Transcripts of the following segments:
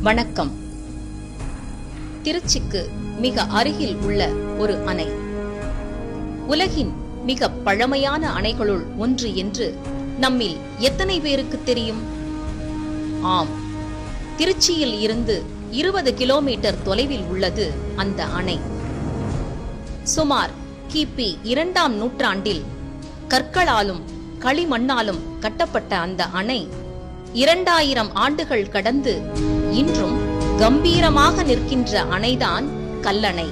வணக்கம். திருச்சிக்கு மிக அருகில் உள்ள ஒரு அணை. உலகின் மிக பழமையான அணைகளுள் ஒன்று என்று நம்மில் எத்தனை பேருக்கு தெரியும்? ஆம், திருச்சியில் இருந்து 20 கிலோமீட்டர் தொலைவில் உள்ளது அந்த அணை. சுமார் கிபி 2ஆம் நூற்றாண்டில் கற்களாலும் களிமண்ணாலும் கட்டப்பட்ட அந்த அணை 2000 ஆண்டுகள் கடந்து இன்றும் கம்பீரமாக நிற்கின்ற அணைதான் கல்லணை.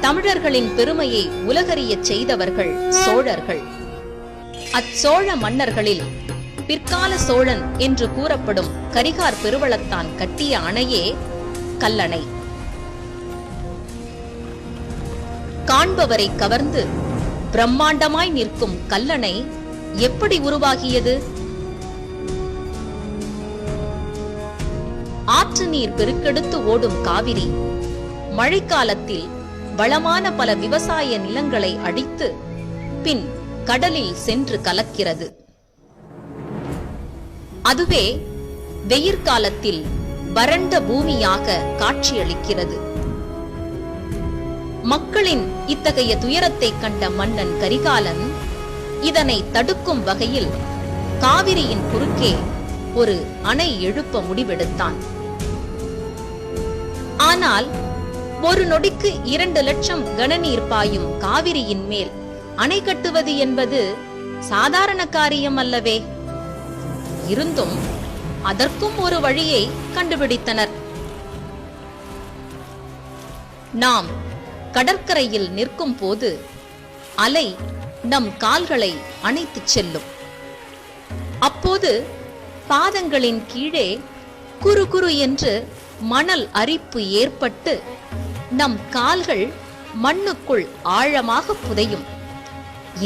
தமிழர்களின் பெருமையை உலகறியச் செய்தவர்கள் சோழர்கள். அச்சோழ மன்னர்களில் பிற்கால சோழன் என்று கூறப்படும் கரிகார் பெருவளத்தான் கட்டிய அணையே கல்லணை. காண்பவரை கவர்ந்து பிரம்மாண்டமாய் நிற்கும் கல்லணை எப்படி உருவாகியது? ஆற்று நீர் பெருக்கெடுத்து ஓடும் காவிரி மழைக்காலத்தில் வளமான பல விவசாய நிலங்களை அடித்து பின் கடலில் சென்று கலக்கிறது. அதுவே வெயிற்காலத்தில் வறண்ட பூமியாக காட்சியளிக்கிறது. மக்களின் இத்தகைய துயரத்தை கண்ட மன்னன் கரிகாலன் இதனை தடுக்கும் வகையில் காவிரியின் குறுக்கே ஒரு அணை எழுப்ப முடிவெடுத்தான். ஆனால் ஒரு நொடிக்கு 2 லட்சம் கனநீர் பாயும் காவிரியின் மேல் அணை கட்டுவது என்பது சாதாரண காரியம் அல்லவே. இருந்தும் அதற்கும் ஒரு வழியை கண்டுபிடித்தனர். நாம் கடற்கரையில் நிற்கும் போது அலை நம் கால்களை அணைத்துச் செல்லும். அப்போது பாதங்களின் கீழே குறு குறு என்று மணல் அரிப்பு ஏற்பட்டு நம் கால்கள் மண்ணுக்குள் ஆழமாக புதையும்.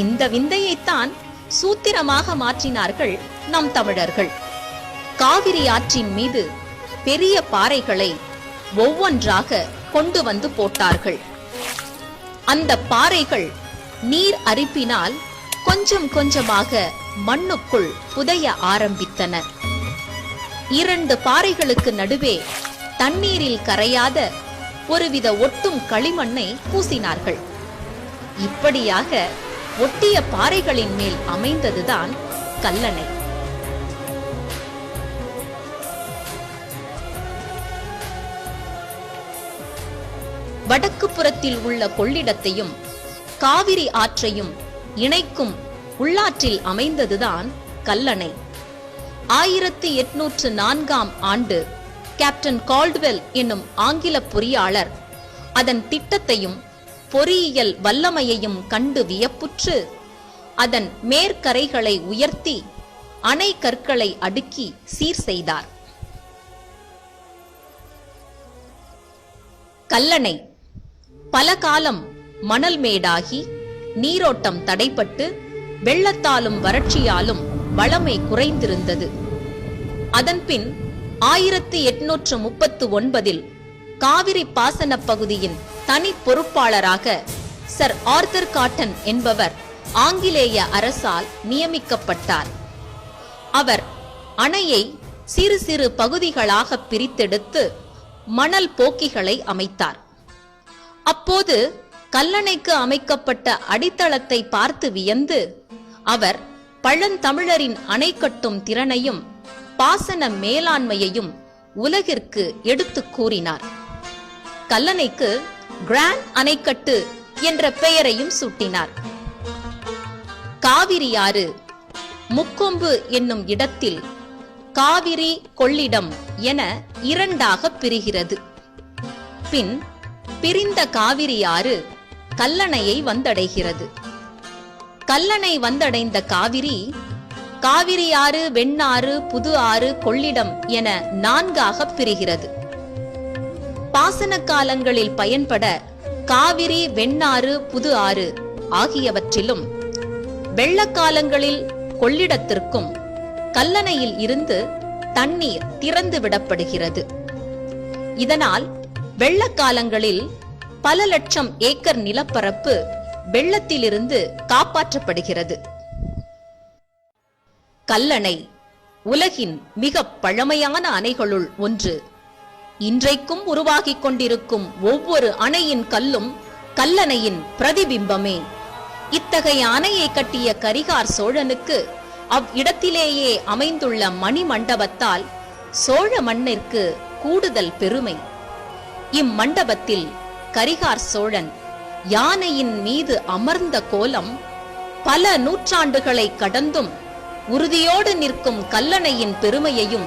இந்த விந்தையைத்தான் சூத்திரமாக மாற்றினார்கள் நம் தமிழர்கள். காவிரி ஆற்றின் மீது பெரிய பாறைகளை ஒவ்வொன்றாக கொண்டு வந்து போட்டார்கள். அந்த பாறைகள் நீர் அரிப்பினால் கொஞ்சம் கொஞ்சமாக மண்ணுக்குள் புதைய ஆரம்பித்தன. 2 பாறைகளுக்கு நடுவே தண்ணீரில் கரையாத ஒருவித ஒட்டும் களிமண்ணை பூசினார்கள். இப்படியாக ஒட்டிய பாறைகளின் மேல் அமைந்ததுதான் கல்லணை. வடக்கு புறத்தில் உள்ள கொள்ளிடத்தையும் காவிரி ஆற்றையும் இணைக்கும் உள்ளாற்றில் அமைந்ததுதான் கல்லணை. 1804ஆம் ஆண்டு கேப்டன் கால்ட்வெல் என்னும் ஆங்கில பொறியாளர் அதன் திட்டத்தையும் பொறியியல் வல்லமையையும் கண்டு வியப்புற்று அதன் மேற்கரைகளை உயர்த்தி அணை கற்களை அடுக்கி சீர் செய்தார். கல்லணை பல காலம் மணல் மேடாகி நீரோட்டம் தடைப்பட்டு வெள்ளத்தாலும் வறட்சியாலும் வளமை குறைந்திருந்தது. அதன்பின் 1839இல் காவிரி பாசன பகுதியின் தனி பொறுப்பாளராக சர் ஆர்தர் காட்டன் என்பவர் ஆங்கிலேய அரசால் நியமிக்கப்பட்டார். அவர் அணையை சிறு சிறு பகுதிகளாக பிரித்தெடுத்து மணல் போக்கிகளை அமைத்தார். அப்போது கல்லணைக்கு அமைக்கப்பட்ட அடித்தளத்தை பார்த்து வியந்து அவர் பழந்தமிழரின் அணை கட்டும் திறனையும் பாசன மேலாண்மையையும் உலகிற்கு எடுத்துக் கூறினார். கல்லணைக்கு கிராண்ட் அணைக்கட்டு என்ற பெயரையும் சூட்டினார். காவிரி ஆறு முக்கொம்பு என்னும் இடத்தில் காவிரி கொள்ளிடம் என 2ஆக பிரிகிறது. பின் பிரிந்த காவிரி ஆறு கல்லணையை வந்தடைகிறது. கல்லணை வந்தடைந்த காவிரி காவிரி ஆறு, வெண்ணாறு, புது ஆறு, கொள்ளிடம் என 4ஆக பிரிகிறது. பாசன காலங்களில் பயன்பட காவிரி, வெண்ணாறு, புது ஆறு ஆகியவற்றிலும் வெள்ளக்காலங்களில் கொள்ளிடத்திற்கும் கல்லணையில் இருந்து தண்ணீர் திறந்து விடப்படுகிறது. இதனால் வெள்ளக்காலங்களில் பல லட்சம் ஏக்கர் நிலப்பரப்பு வெள்ளத்திலிருந்து காப்பாற்றப்படுகிறது. கல்லணை உலகின் மிக பழமையான அணைகளுள் ஒன்று. இன்றைக்கும் உருவாகிக் கொண்டிருக்கும் ஒவ்வொரு அணையின் கல்லும் கல்லணையின் பிரதிபிம்பமே. இத்தகைய அணையை கட்டிய கரிகார் சோழனுக்கு அவ்விடத்திலேயே அமைந்துள்ள மணிமண்டபத்தால் சோழ மண்ணிற்கு கூடுதல் பெருமை. இம்மண்டபத்தில் கரிகார் சோழன் யானையின் மீது அமர்ந்த கோலம் பல நூற்றாண்டுகளை கடந்தும் உறுதியோடு நிற்கும் கல்லணையின் பெருமையையும்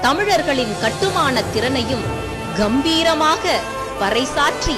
தமிழர்களின் கட்டுமான திறனையும் கம்பீரமாக பறைசாற்றி